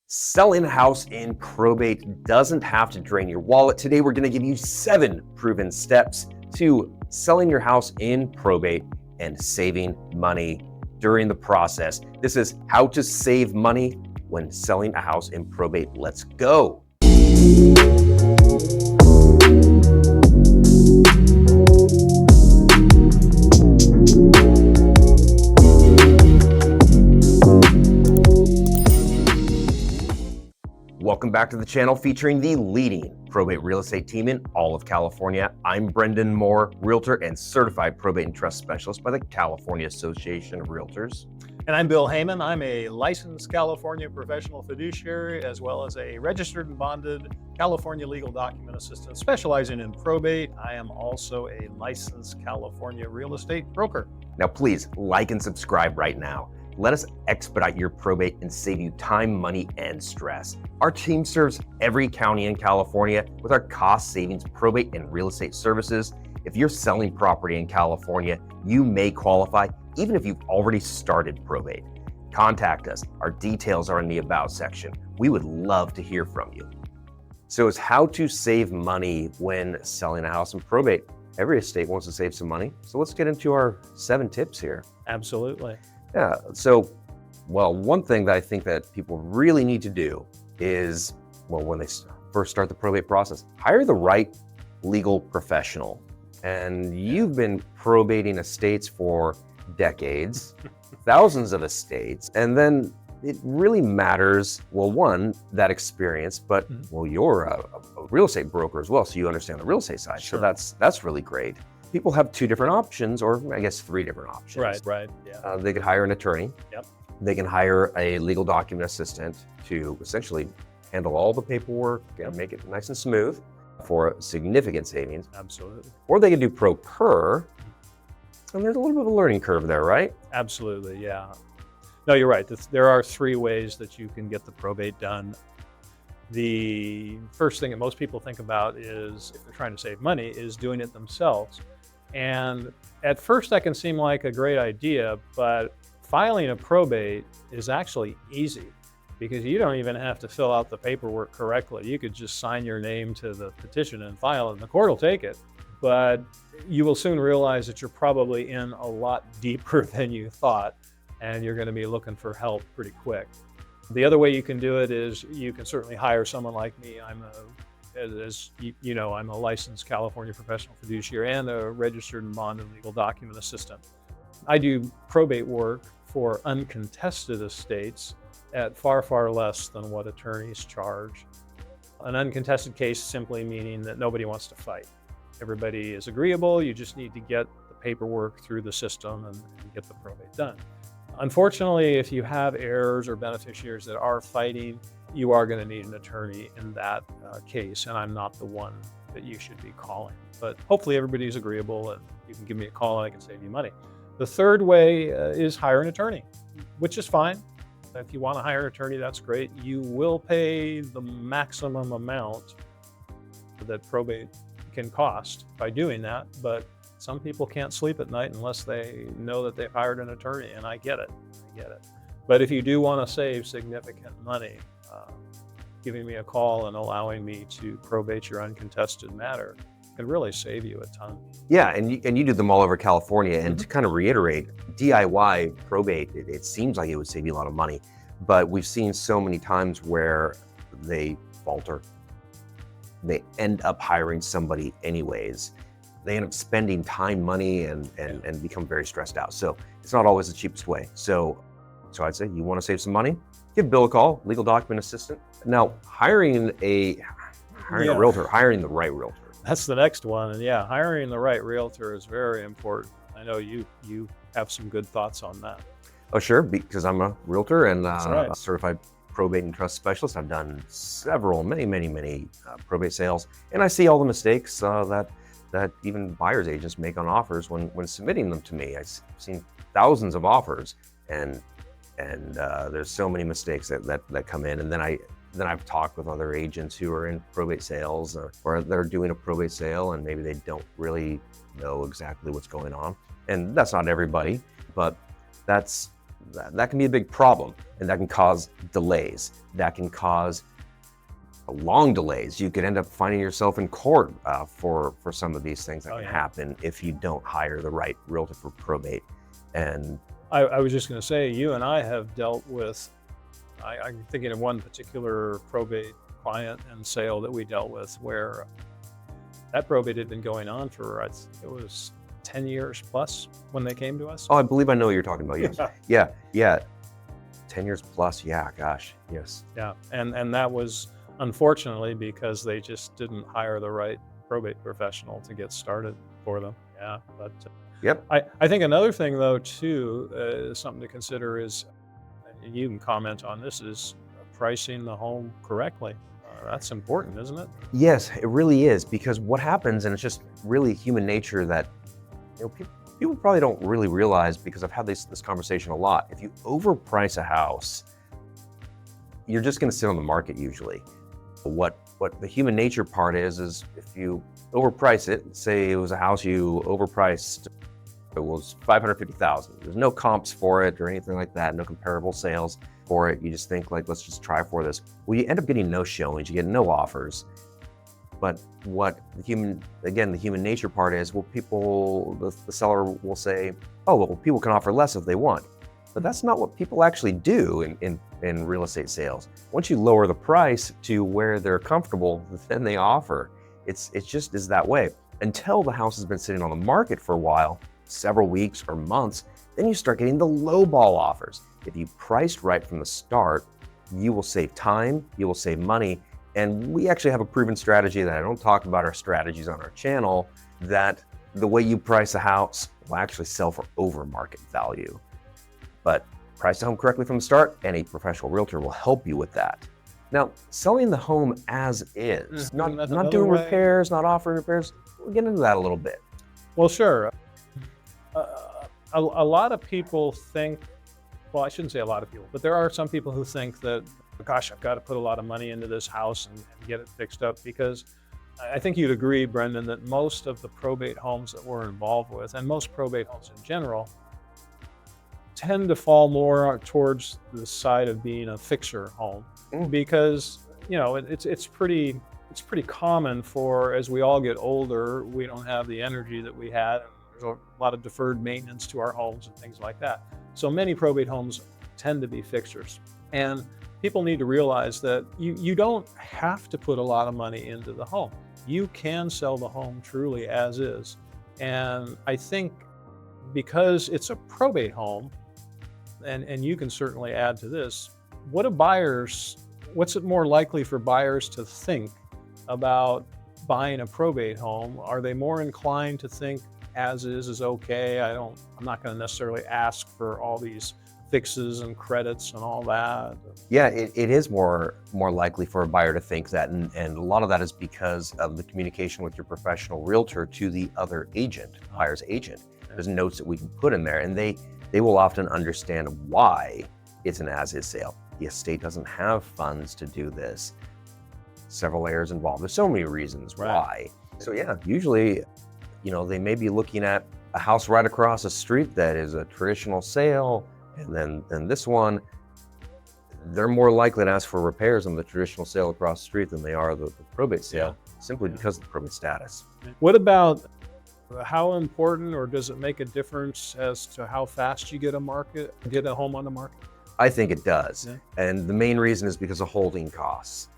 Selling a house in probate doesn't have to drain your wallet. Today, we're going to give you 7 proven steps to selling your house in probate and saving money during the process. This is how to save money when selling a house in probate. Let's go. Welcome back to the channel featuring the leading probate real estate team in all of California. I'm Brendan Mohr, Realtor and Certified Probate and Trust Specialist by the California Association of Realtors. And I'm Bill Heyman. I'm a licensed California professional fiduciary, as well as a registered and bonded California legal document assistant specializing in probate. I am also a licensed California real estate broker. Now, please like and subscribe right now. Let us expedite your probate and save you time, money, and stress. Our team serves every county in California with our cost savings probate and real estate services. If you're selling property in California, you may qualify even if you've already started probate. Contact us. Our details are in the About section. We would love to hear from you. So it's how to save money when selling a house in probate. Every estate wants to save some money. So let's get into our 7 tips here. Absolutely. Yeah, so, one thing that I think that people really need to do is, when they first start the probate process, hire the right legal professional. And you've been probating estates for decades, thousands of estates, and then it really matters, one, that experience, but you're a real estate broker as well, so you understand the real estate side. Sure. So that's really great. People have 2 different options, or I guess 3 different options. Right, yeah. They could hire an attorney. Yep. They can hire a legal document assistant to essentially handle all the paperwork and make it nice and smooth for significant savings. Absolutely. Or they can do pro-per, and there's a little bit of a learning curve there, right? Absolutely, yeah. No, you're right. There are 3 ways that you can get the probate done. The first thing that most people think about is, if they're trying to save money, is doing it themselves. And at first that can seem like a great idea, but filing a probate is actually easy because you don't even have to fill out the paperwork correctly. You could just sign your name to the petition and file it, and the court will take it. But you will soon realize that you're probably in a lot deeper than you thought, and you're going to be looking for help pretty quick. The other way you can do it is you can certainly hire someone like me. As you know, I'm a licensed California professional fiduciary and a registered and bonded legal document assistant. I do probate work for uncontested estates at far, far less than what attorneys charge. An uncontested case simply meaning that nobody wants to fight. Everybody is agreeable. You just need to get the paperwork through the system and get the probate done. Unfortunately, if you have heirs or beneficiaries that are fighting, you are going to need an attorney in that case, and I'm not the one that you should be calling. But hopefully everybody's agreeable and you can give me a call and I can save you money. The third way is hire an attorney, which is fine. If you want to hire an attorney, that's great. You will pay the maximum amount that probate can cost by doing that, but some people can't sleep at night unless they know that they've hired an attorney, and I get it. But if you do want to save significant money, giving me a call and allowing me to probate your uncontested matter can really save you a ton. Yeah, and you do them all over California. And to kind of reiterate, DIY probate, it seems like it would save you a lot of money, but we've seen so many times where they falter. They end up hiring somebody anyways. They end up spending time, money, and become very stressed out. So it's not always the cheapest way. So I'd say you want to save some money, give Bill a call, legal document assistant. Now, hiring a realtor, hiring the right realtor. That's the next one. And yeah, hiring the right realtor is very important. I know you have some good thoughts on that. Oh, sure, because I'm a realtor and right. a certified probate and trust specialist. I've done many probate sales, and I see all the mistakes that even buyer's agents make on offers when submitting them to me. I've seen thousands of offers, and there's so many mistakes that come in. And then I've talked with other agents who are in probate sales or they're doing a probate sale and maybe they don't really know exactly what's going on. And that's not everybody, but that's that can be a big problem, and that can cause delays. That can cause long delays. You could end up finding yourself in court for some of these things that can happen if you don't hire the right realtor for probate. And I was just going to say, you and I have dealt with, I'm thinking of one particular probate client and sale that we dealt with where that probate had been going on for, it was 10 years plus when they came to us. oh, I believe I know what you're talking about. Yes. Yeah. 10 years plus. Yeah. Gosh. Yes. Yeah. And that was unfortunately because they just didn't hire the right probate professional to get started for them. Yeah. But Yep. I think another thing though too, something to consider is, and you can comment on this, is pricing the home correctly. That's important, isn't it? Yes, it really is, because what happens, and it's just really human nature that people probably don't really realize, because I've had this conversation a lot. If you overprice a house, you're just going to sit on the market usually. What the human nature part is if you overprice it, say it was a house you overpriced, it was $550,000. There's no comps for it or anything like that, no comparable sales for it. You just think like, let's just try for this. Well, you end up getting no showings, you get no offers. But what the human nature part is, well, the seller will say, oh, well, people can offer less if they want. But that's not what people actually do in real estate sales. Once you lower the price to where they're comfortable, then they offer. It's just is that way. Until the house has been sitting on the market for a while, several weeks or months, then you start getting the lowball offers. If you priced right from the start, you will save time, you will save money. And we actually have a proven strategy that I don't talk about our strategies on our channel, that the way you price a house will actually sell for over market value. But price the home correctly from the start, and a professional realtor will help you with that. Now, selling the home as is, not doing repairs, not offering repairs, we'll get into that a little bit. Well, sure. A lot of people think, well, I shouldn't say a lot of people, but there are some people who think that, gosh, I've got to put a lot of money into this house and get it fixed up, because I think you'd agree, Brendan, that most of the probate homes that we're involved with, and most probate homes in general, tend to fall more towards the side of being a fixer home, because it's pretty common for, as we all get older, we don't have the energy that we had. There's a lot of deferred maintenance to our homes and things like that. So many probate homes tend to be fixers. And people need to realize that you don't have to put a lot of money into the home. You can sell the home truly as is. And I think because it's a probate home, and you can certainly add to this, what's it more likely for buyers to think about buying a probate home? Are they more inclined to think as is okay? I'm not going to necessarily ask for all these fixes and credits and all that. Yeah, it is more likely for a buyer to think that, and a lot of that is because of the communication with your professional realtor to the other agent, buyer's agent. There's notes that we can put in there, and they will often understand why it's an as-is sale. The estate doesn't have funds to do this. Several layers involved. There's so many reasons why. So yeah, usually, they may be looking at a house right across the street that is a traditional sale, and then this one, they're more likely to ask for repairs on the traditional sale across the street than they are the probate sale, simply because of the probate status. What about how important, or does it make a difference as to how fast you get a home on the market? I think it does. Yeah. And the main reason is because of holding costs.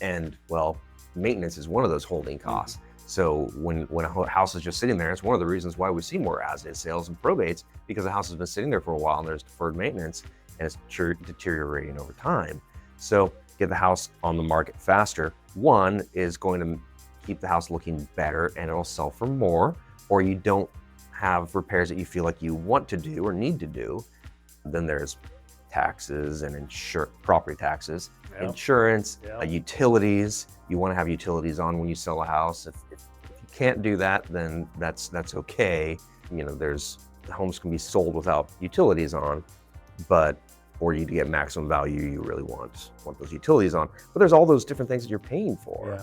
And well, maintenance is one of those holding costs. So when a house is just sitting there, it's one of the reasons why we see more as-is sales and probates, because the house has been sitting there for a while and there's deferred maintenance and it's deteriorating over time. So get the house on the market faster. One is going to keep the house looking better and it'll sell for more, or you don't have repairs that you feel like you want to do or need to do. Then there's taxes and property taxes, insurance, utilities. You want to have utilities on when you sell a house. If you can't do that, then that's okay. The homes can be sold without utilities on, or you get maximum value, you really want those utilities on. But there's all those different things that you're paying for.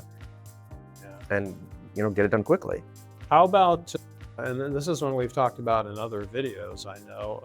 And get it done quickly. How about, and this is one we've talked about in other videos, I know,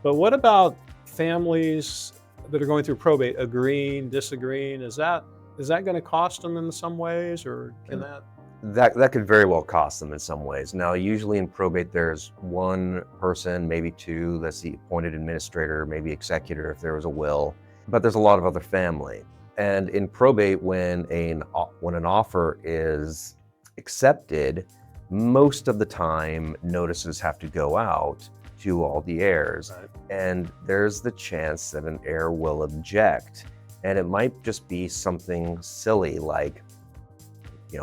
But what about families that are going through probate agreeing, disagreeing? Is that going to cost them in some ways, or can that? That could very well cost them in some ways. Now, usually in probate, there's one person, maybe two, that's the appointed administrator, maybe executor if there was a will, but there's a lot of other family. And in probate, when an offer is accepted, most of the time notices have to go out to all the heirs. Right. And there's the chance that an heir will object. And it might just be something silly like,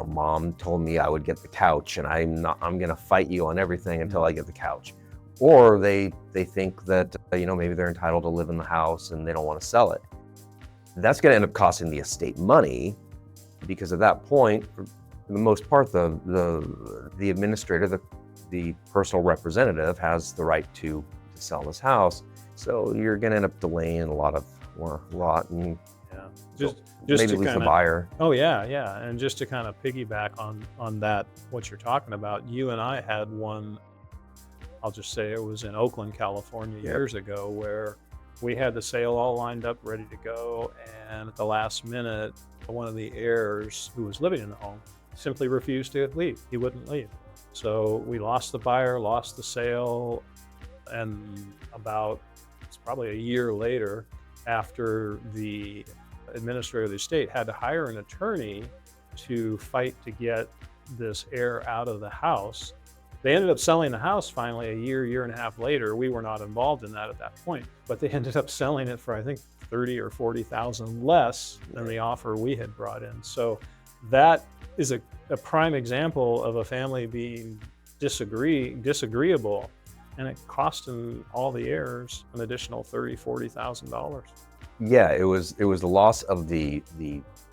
mom told me I would get the couch and I'm gonna fight you on everything until I get the couch. Or they think that, maybe they're entitled to live in the house and they don't want to sell it. That's gonna end up costing the estate money, because at that point, for the most part, the administrator, the personal representative has the right to sell this house. So you're gonna end up delaying a lot and Just maybe to lose the kind of, buyer. oh yeah, and just to kind of piggyback on that, what you're talking about, you and I had one, I'll just say it was in Oakland, California, years ago, where we had the sale all lined up, ready to go, and at the last minute, one of the heirs who was living in the home simply refused to leave. He wouldn't leave. So we lost the buyer, lost the sale, and it's probably a year later, after the administrator of the estate had to hire an attorney to fight to get this heir out of the house. They ended up selling the house finally a year and a half later. We were not involved in that at that point, but they ended up selling it for, I think, 30 or 40,000 less than the offer we had brought in. So that is a prime example of a family being disagreeable, and it cost them, all the heirs, an additional $30,000-$40,000. Yeah, it was the loss of the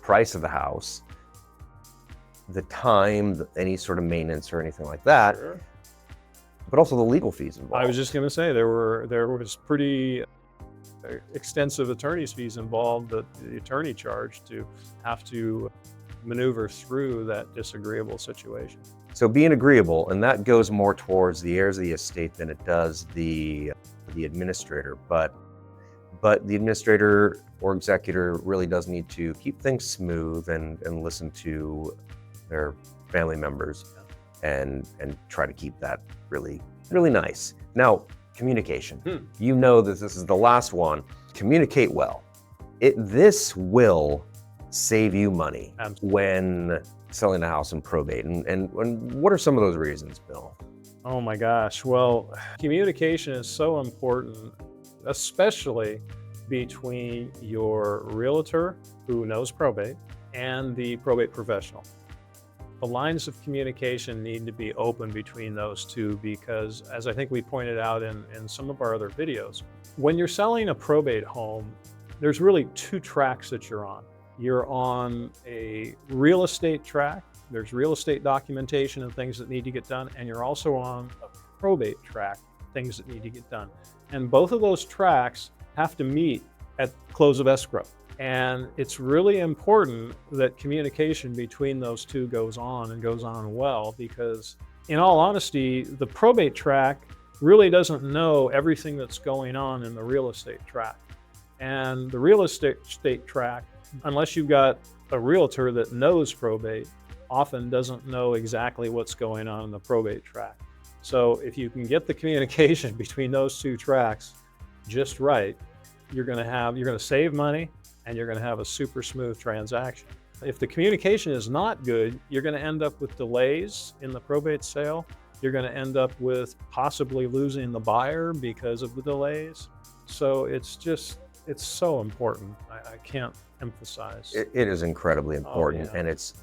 price of the house, the time, any sort of maintenance or anything like that, Sure. but also the legal fees involved. I was just going to say there was pretty extensive attorney's fees involved that the attorney charged to have to maneuver through that disagreeable situation. So being agreeable, and that goes more towards the heirs of the estate than it does the administrator, but the administrator or executor really does need to keep things smooth and listen to their family members and try to keep that really, really nice. Now, communication. You know that this is the last one. Communicate well. This will save you money when selling a house in probate. And what are some of those reasons, Bill? Oh my gosh. Well, communication is so important, especially between your realtor who knows probate and the probate professional. The lines of communication need to be open between those two, because as I think we pointed out in some of our other videos, when you're selling a probate home, there's really two tracks that you're on. You're on a real estate track. There's real estate documentation and things that need to get done. And you're also on a probate track, things that need to get done. And both of those tracks have to meet at close of escrow. And it's really important that communication between those two goes on well, because in all honesty, the probate track really doesn't know everything that's going on in the real estate track. And the real estate track, unless you've got a realtor that knows probate, often doesn't know exactly what's going on in the probate track. So if you can get the communication between those two tracks just right, you're going to save money and you're going to have a super smooth transaction. If the communication is not good, you're going to end up with delays in the probate sale. You're going to end up with possibly losing the buyer because of the delays. So it's so important. I can't emphasize. It is incredibly important, and it's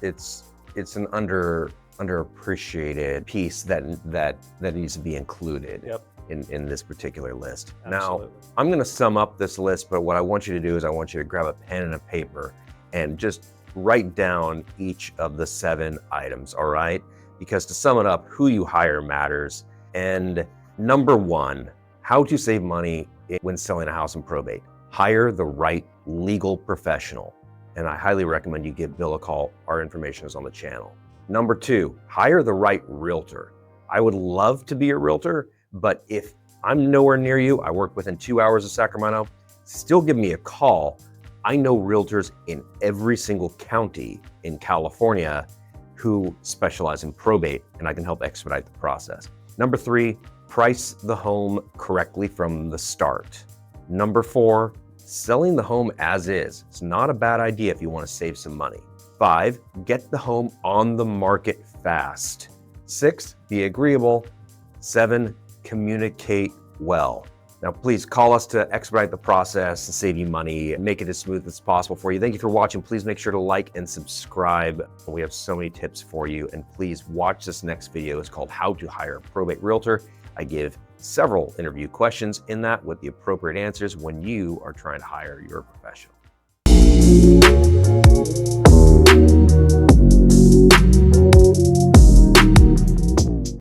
an underappreciated piece that needs to be included in this particular list. Absolutely. Now, I'm going to sum up this list, but what I want you to do is I want you to grab a pen and a paper and just write down each of the 7 items, all right? Because to sum it up, who you hire matters. And number 1, how to save money when selling a house in probate. Hire the right legal professional. And I highly recommend you give Bill a call. Our information is on the channel. Number 2, hire the right realtor. I would love to be a realtor, but if I'm nowhere near you. I work within 2 hours of Sacramento. Still give me a call. I know realtors in every single county in California who specialize in probate, and I can help expedite the process. Number 3, price the home correctly from the start. Number 4, selling the home as is. It's not a bad idea if you want to save some money. 5, get the home on the market fast. 6, be agreeable. 7, communicate well. Now, please call us to expedite the process and save you money and make it as smooth as possible for you. Thank you for watching. Please make sure to like and subscribe. We have so many tips for you. And please watch this next video. It's called How to Hire a Probate Realtor. I give several interview questions in that with the appropriate answers when you are trying to hire your professional.